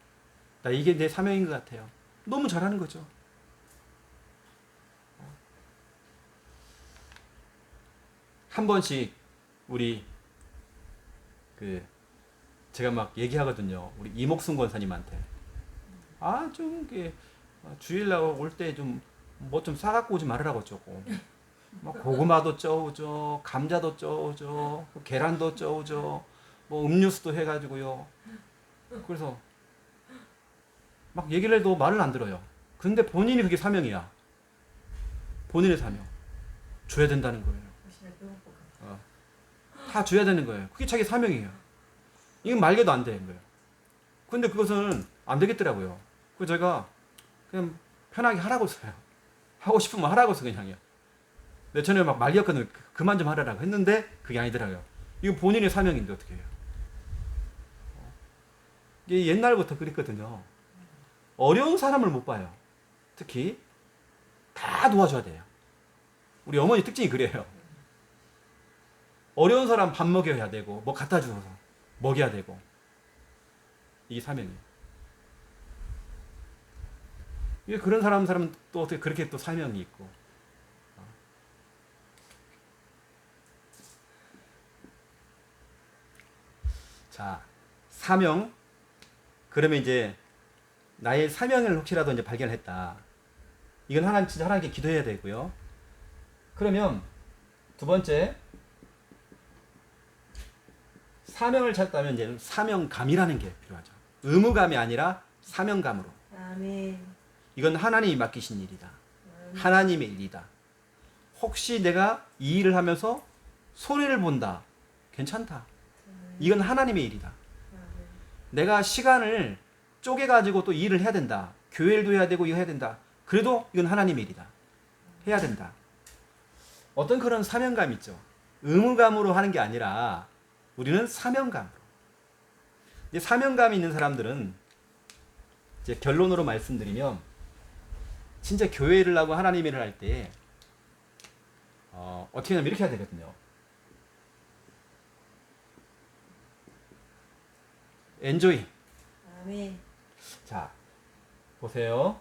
나 이게 내 사명인 것 같아요. 너무 잘하는 거죠. 한 번씩 우리 제가 막 얘기하거든요. 우리 이목순 권사님한테 좀 주일날 올 때 좀 뭐 좀 싸갖고 오지 말으라고 조금. 막 고구마도 쪄오죠, 감자도 쪄오죠, 계란도 쪄오죠, 뭐 음료수도 해가지고요. 그래서 막 얘기를 해도 말을 안 들어요. 근데 본인이 그게 사명이야. 본인의 사명. 줘야 된다는 거예요. 다 줘야 되는 거예요. 그게 자기 사명이에요. 이건 말개도 안 되는 거예요. 근데 그것은 안 되겠더라고요. 그래서 제가 그냥 편하게 하라고 써요. 하고 싶으면 하라고 써 그냥요. 근데 전에 막 말렸거든요. 그만 좀 하라고 했는데 그게 아니더라고요. 이거 본인의 사명인데 어떻게 해요? 이게 옛날부터 그랬거든요. 어려운 사람을 못 봐요. 특히 다 도와줘야 돼요. 우리 어머니 특징이 그래요. 어려운 사람 밥 먹여야 되고 뭐 갖다 주어서 먹여야 되고 이게 사명이에요. 이게 그런 사람은 또 어떻게 그렇게 또 사명이 있고. 자, 사명. 그러면 이제 나의 사명을 혹시라도 이제 발견했다. 이건 하나님 진짜 하나님께 기도해야 되고요. 그러면 두 번째 사명을 찾다면 이제 사명감이라는 게 필요하죠. 의무감이 아니라 사명감으로. 아멘. 이건 하나님이 맡기신 일이다. 하나님의 일이다. 혹시 내가 이 일을 하면서 손해를 본다. 괜찮다. 이건 하나님의 일이다. 내가 시간을 쪼개가지고 또 일을 해야 된다. 교회일도 해야 되고 이거 해야 된다. 그래도 이건 하나님의 일이다. 해야 된다. 어떤 그런 사명감 있죠. 의무감으로 하는 게 아니라 우리는 사명감으로. 이제 사명감이 있는 사람들은 이제 결론으로 말씀드리면 진짜 교회를 하고 하나님의 일을 할 때 어떻게 하냐면 이렇게 해야 되거든요. 엔조이. 아멘. 자, 보세요.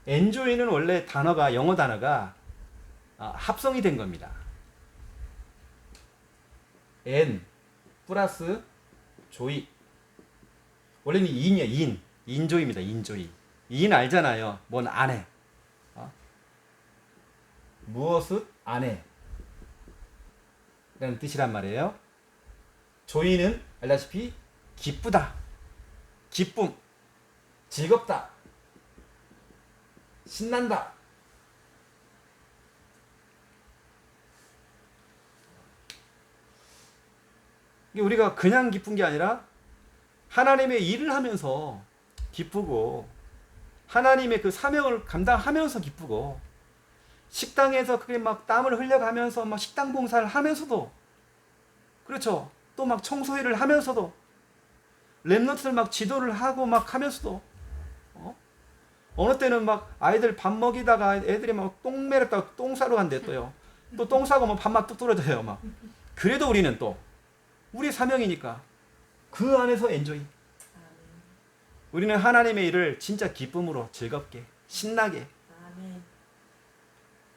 엔조이는 원래 단어가 영어 단어가 합성이 된 겁니다. 엔 플러스 조이. 원래는 인이에요. 인조이입니다. 인조이. 인 알잖아요. 뭔 안해. 무엇을 안해. 라는 뜻이란 말이에요. 조이는 알다시피 기쁘다. 기쁨. 즐겁다. 신난다. 우리가 그냥 기쁜 게 아니라 하나님의 일을 하면서 기쁘고 하나님의 그 사명을 감당하면서 기쁘고 식당에서 그게 막 땀을 흘려가면서 막 식당 봉사를 하면서도 그렇죠. 또 막 청소일을 하면서도 랩너트를 막 지도를 하고 막 하면서도 어느 때는 막 아이들 밥 먹이다가 애들이 막 똥 매렸다가 똥 싸러 간대 또요. 또 똥 싸고 뭐 밥맛 뚝 떨어져요 막. 그래도 우리는 또 우리 사명이니까 그 안에서 엔조이. 우리는 하나님의 일을 진짜 기쁨으로 즐겁게 신나게. 아멘.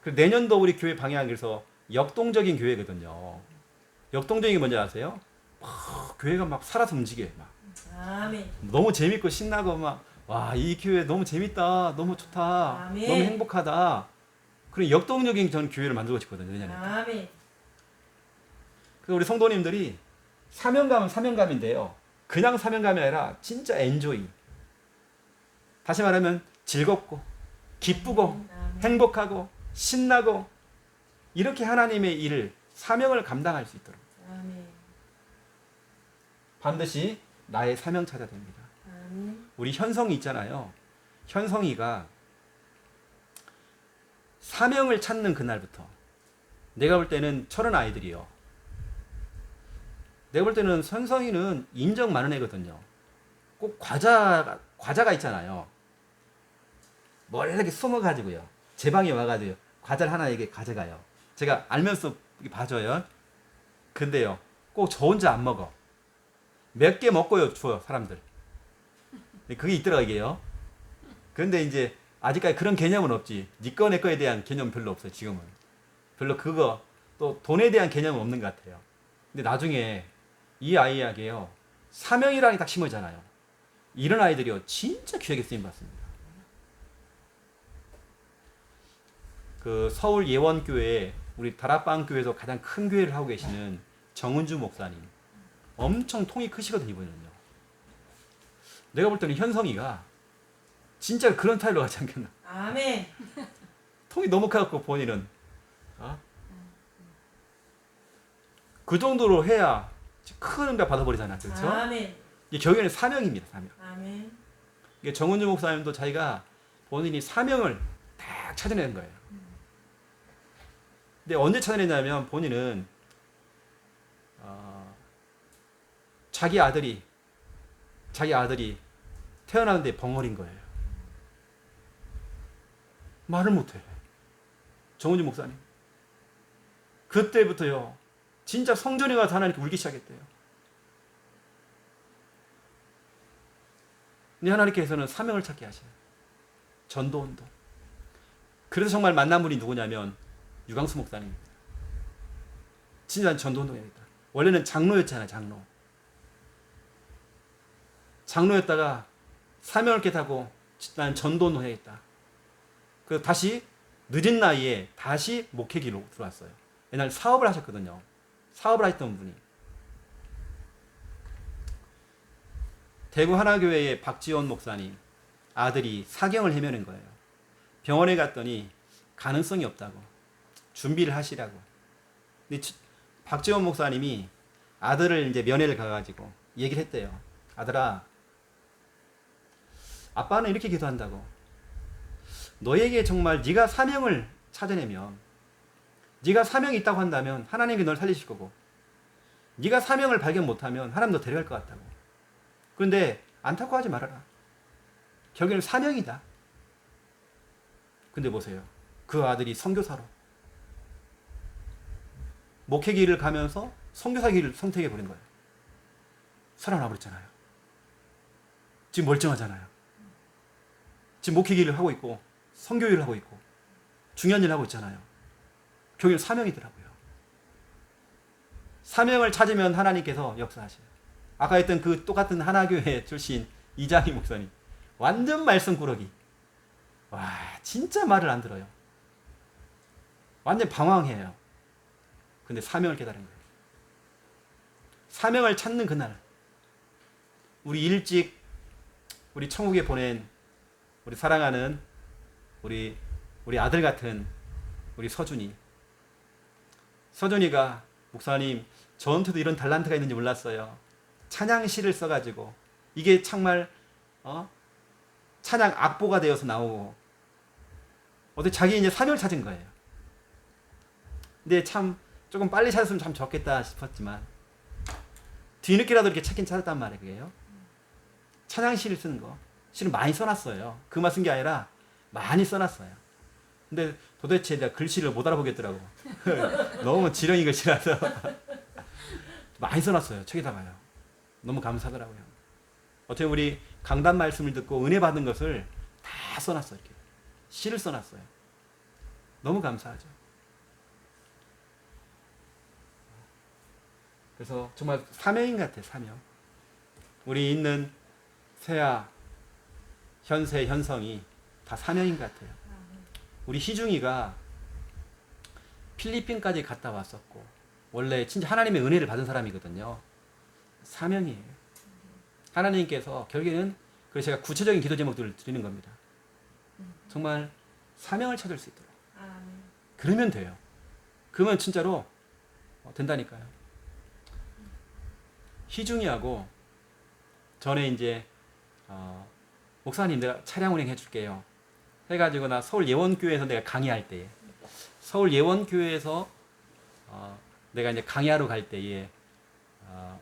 그 내년도 우리 교회 방향에서 역동적인 교회거든요. 역동적인 게 뭔지 아세요? 교회가 막 살아서 움직여 막. 아멘. 너무 재밌고 신나고 막 와, 이 교회 너무 재밌다. 너무 좋다. 아멘. 너무 행복하다. 그런 역동적인 저는 교회를 만들고 싶거든요. 내년에. 아멘. 그래서 우리 성도님들이 사명감은 사명감인데요. 그냥 사명감이 아니라 진짜 엔조이. 다시 말하면 즐겁고 기쁘고 아멘. 행복하고 신나고 이렇게 하나님의 일을 사명을 감당할 수 있도록 아멘. 반드시 나의 사명 찾아야 됩니다. 아멘. 우리 현성이 있잖아요. 현성이가 사명을 찾는 그날부터 내가 볼 때는 철원 아이들이요. 내가 볼 때는 선성이는 인정 많은 애거든요. 꼭 과자가 있잖아요. 몰래 이렇게 숨어가지고요. 제 방에 와가지고 과자를 하나 이게 가져가요. 제가 알면서 이렇게 봐줘요. 근데요, 꼭 저 혼자 안 먹어. 몇 개 먹고요, 줘요, 사람들. 그게 있더라고요, 이게요. 그런데 이제 아직까지 그런 개념은 없지. 니 거, 내 거에 대한 개념 별로 없어요, 지금은. 별로 그거, 또 돈에 대한 개념은 없는 것 같아요. 근데 나중에 이 아이에게요, 사명이라는 게 딱 심어지잖아요. 이런 아이들이요, 진짜 귀하게 쓰임 받습니다. 그 서울 예원교회, 우리 다락방 교회에서 가장 큰 교회를 하고 계시는 정은주 목사님. 엄청 통이 크시거든요, 이분은요. 내가 볼 때는 현성이가 진짜 그런 타입으로 가지 않겠나. 아멘. 통이 너무 커갖고 본인은 그 정도로 해야 큰 응답 받아버리잖아, 그렇죠? 아멘. 이게 결국에는 사명입니다, 사명. 아멘. 이게 정은주 목사님도 자기가 본인이 사명을 딱 찾아내는 거예요. 근데 언제 찾아내냐면 본인은 자기 아들이 태어나는데 벙어린 거예요. 말을 못해. 정은주 목사님. 그때부터요, 진짜 성전에 가서 하나님께 울기 시작했대요. 근데 하나님께서는 사명을 찾게 하셔요. 전도운동. 그래서 정말 만난 분이 누구냐면 유광수 목사님입니다. 진짜 전도운동이었다. 원래는 장로였잖아요, 장로. 장로였다가 사명을 깨닫고 나는 전도운동 해야겠다. 그래서 다시 늦은 나이에 다시 목회기로 들어왔어요. 옛날 사업을 하셨거든요. 사업을 하셨던 분이. 대구 하나교회의 박지원 목사님 아들이 사경을 헤매는 거예요. 병원에 갔더니 가능성이 없다고. 준비를 하시라고. 근데 박지원 목사님이 아들을 이제 면회를 가가지고 얘기를 했대요. 아들아, 아빠는 이렇게 기도한다고. 너에게 정말 네가 사명을 찾아내면, 네가 사명이 있다고 한다면 하나님이 널 살리실 거고, 네가 사명을 발견 못하면 하나님 너 데려갈 것 같다고. 그런데 안타까워하지 말아라. 결국에는 사명이다. 근데 보세요. 그 아들이 선교사로 목회길을 가면서 선교사 길을 선택해 버린 거예요. 살아나 버렸잖아요. 지금 멀쩡하잖아요. 지금 목회길을 하고 있고 선교 일을 하고 있고 중요한 일을 하고 있잖아요. 결국엔 사명이더라고요. 사명을 찾으면 하나님께서 역사하셔요. 아까 했던 그 똑같은 하나교회 출신 이장희 목사님, 완전 말썽꾸러기. 와, 진짜 말을 안 들어요. 완전 방황해요. 근데 사명을 깨달은 거예요. 사명을 찾는 그날, 우리 일찍 우리 천국에 보낸 우리 사랑하는 우리 아들 같은 우리 서준이가 목사님, 저한테도 이런 달란트가 있는지 몰랐어요. 찬양시를 써가지고 이게 정말 찬양 악보가 되어서 나오고 어떻게 자기 이제 사명을 찾은 거예요. 근데 참 조금 빨리 찾았으면 참 좋겠다 싶었지만 뒤늦게라도 이렇게 찾긴 찾았단 말이에요. 그게요. 찬양시를 쓰는 거 실은 많이 써놨어요. 그만 쓴 게 아니라 많이 써놨어요. 근데 도대체 내가 글씨를 못 알아보겠더라고. 너무 지렁이 글씨라서 많이 써놨어요. 책에다가요. 너무 감사하더라고요. 어떻게 우리 강단 말씀을 듣고 은혜 받은 것을 다 써놨어요. 이렇게 시를 써놨어요. 너무 감사하죠. 그래서 정말 사명인 것 같아요. 사명. 우리 있는 세아, 현세, 현성이 다 사명인 것 같아요. 우리 희중이가 필리핀까지 갔다 왔었고 원래 진짜 하나님의 은혜를 받은 사람이거든요. 사명이에요. 하나님께서 결국에는 그래서 제가 구체적인 기도 제목들을 드리는 겁니다. 정말 사명을 찾을 수 있도록. 그러면 돼요. 그러면 진짜로 된다니까요. 희중이하고 전에 이제 목사님 내가 차량 운행해 줄게요. 해가지고 나 서울 예원교회에서 내가 강의할 때 서울 예원교회에서 내가 이제 강야로 갈 때에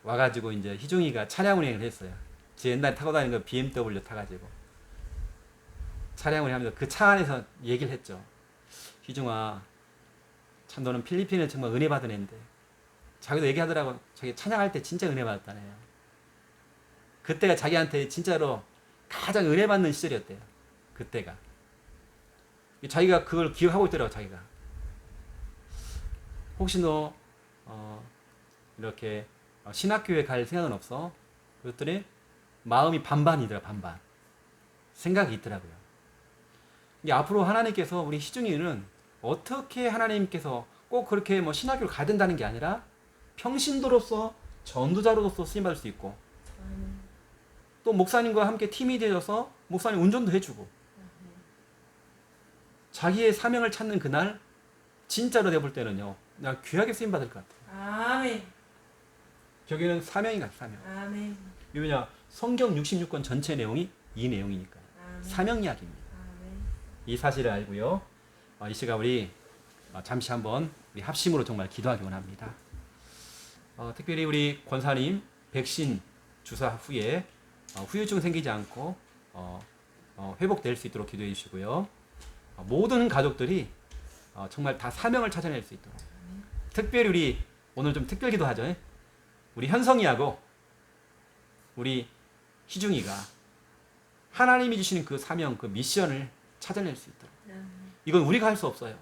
와가지고 이제 희중이가 차량 운행을 했어요. 제 옛날에 타고 다니는 거 BMW 타가지고 차량 운행하면서 그 차 안에서 얘기를 했죠. 희중아, 참 너는 필리핀에 정말 은혜 받은 애인데, 자기도 얘기하더라고. 자기 찬양할 때 진짜 은혜 받았다네요. 그때가 자기한테 진짜로 가장 은혜 받는 시절이었대요. 그때가. 자기가 그걸 기억하고 있더라고. 자기가 혹시 너 이렇게 신학교에 갈 생각은 없어? 그랬더니 마음이 반반이더라. 반반 생각이 있더라고요. 이게 앞으로 하나님께서 우리 희중이는 어떻게 하나님께서 꼭 그렇게 뭐 신학교를 가야 된다는 게 아니라 평신도로서 전도자로서 쓰임받을 수 있고, 또 목사님과 함께 팀이 되어서 목사님 운전도 해주고, 자기의 사명을 찾는 그날 진짜로 내볼 때는요, 그냥 귀하게 쓰임받을 것 같아요. 아멘. 저기는 사명인 것 같아요. 사명. 아멘. 왜냐, 성경 66권 전체 내용이 이 내용이니까요. 아멘. 사명 이야기입니다. 아멘. 이 사실을 알고요, 이 시간 우리 잠시 한번 우리 합심으로 정말 기도하기 원합니다. 특별히 우리 권사님 백신 주사 후에 후유증 생기지 않고 회복될 수 있도록 기도해 주시고요. 모든 가족들이 정말 다 사명을 찾아낼 수 있도록, 특별히 우리 오늘 좀 특별 기도하죠. 우리 현성이하고 우리 희중이가 하나님이 주시는 그 사명, 그 미션을 찾아낼 수 있도록. 이건 우리가 할 수 없어요.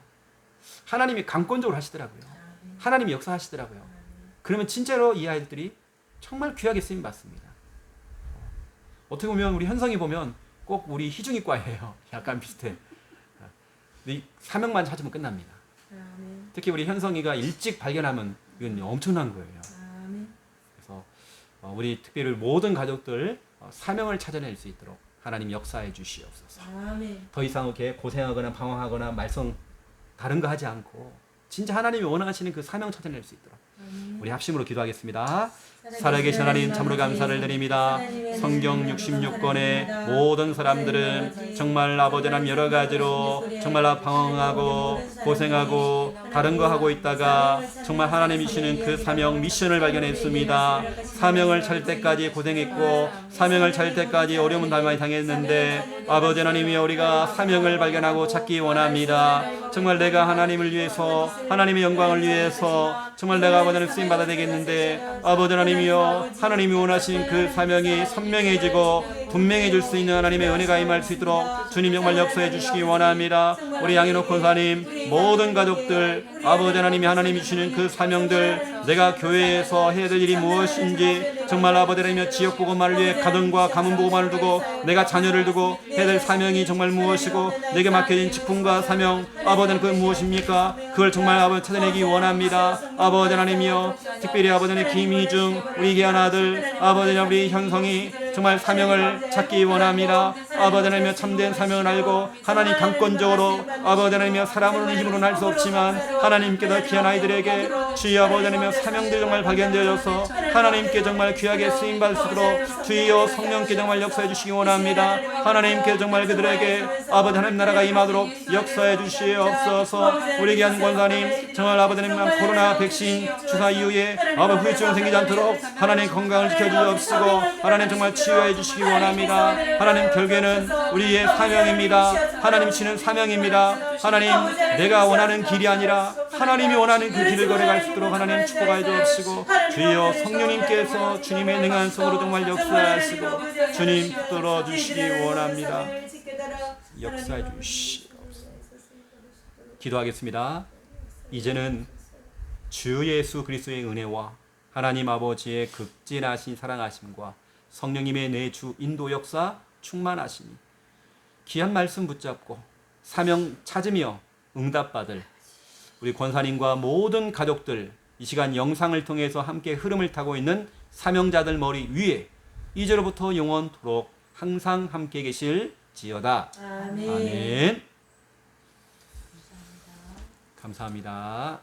하나님이 강권적으로 하시더라고요. 하나님이 역사하시더라고요. 그러면 진짜로 이 아이들이 정말 귀하게 쓰임 받습니다. 어떻게 보면 우리 현성이 보면 꼭 우리 희중이과예요. 약간 비슷해. 이 사명만 찾으면 끝납니다. 아멘. 특히 우리 현성이가 일찍 발견하면 이건 엄청난 거예요. 아멘. 그래서 우리 특별히 모든 가족들 사명을 찾아낼 수 있도록 하나님 역사해 주시옵소서. 아멘. 더 이상 이렇게 고생하거나 방황하거나 말썽 다른 거 하지 않고 진짜 하나님이 원하시는 그 사명 찾아낼 수 있도록 우리 합심으로 기도하겠습니다. 살아계신 하나님 참으로 감사를 드립니다. 성경 66권의 모든 사람들은 정말 아버지 하나님 여러 가지로 정말 방황하고 고생하고 다른 거 하고 있다가 정말 하나님이 주시는 그 사명 미션을 발견했습니다. 사명을 찾을 때까지 고생했고 사명을 찾을 때까지 어려움은 많이 당했는데 아버지 하나님이여 우리가 사명을 발견하고 찾기 원합니다. 정말 내가 하나님을 위해서 하나님의 영광을 위해서 정말 내가 아버지 하나님 쓰임 받아야 되겠는데 아버지 하나님이여 하나님이 원하시는 그 사명이 선명해지고 분명해질 수 있는 하나님의 은혜가 임할 수 있도록 주님 정말 역사해 주시기 원합니다. 우리 양인옥 권사님 모든 가족들 아버지 하나님이 하나님이 주시는 그 사명들 내가 교회에서 해야 될 일이 무엇인지 정말 아버지 하나님이여 지역복음화를 위해 가정과 가문복음화를 두고 내가 자녀를 두고 해야 될 사명이 정말 무엇이고 내게 맡겨진 직분과 사명 아버지 하나님 그 무엇입니까? 그걸 정말 아버지 찾아내기 원합니다. 아버지 하나님이여 특별히 아버지 하나님 김희중 우리 귀한 아들 아버지 하나님 우리 현성이 정말 사명을 찾기 원합니다. 아버지 하나님이여 참된 사명을 알고 하나님 강권적으로 아버지 하나님이여 사람으로는 힘으로는 할 수 없지만 하나님께서 귀한 아이들에게 주여 아버지 하나님이여 사명들 정말 발견되어져서 하나님께 정말 귀하게 쓰임받을 수 있도록 주여 성령께 정말 역사해 주시기 원합니다. 하나님께 정말 그들에게 아버지 하나님 나라가 임하도록 역사해 주시옵소서. 우리 귀한 권사님 정말 아버지 하나님 코로나 백신 주사 이후에 아버지 후유증 생기지 않도록 하나님 건강을 지켜주옵시고 하나님 정말 치유해 주시기 원합니다. 하나님 결국에는 우리의 사명입니다. 하나님 주시는 사명입니다. 하나님 내가 원하는 길이 아니라 하나님이 원하는 그 길을 걸어갈 수 있도록 하나님 축복하여 주옵시고 주여 성령님께서 주님의 능한 손으로 정말 역사하시고 주님 붙들어 주시기 원합니다. 역사해 주시옵소서. 기도하겠습니다. 이제는 주 예수 그리스도의 은혜와 하나님 아버지의 극진하신 사랑하심과 성령님의 내주 인도 역사 충만하시니 귀한 말씀 붙잡고 사명 찾으며 응답받을 우리 권사님과 모든 가족들 이 시간 영상을 통해서 함께 흐름을 타고 있는 사명자들 머리 위에 이제로부터 영원토록 항상 함께 계실지어다. 아멘. 아멘. 감사합니다.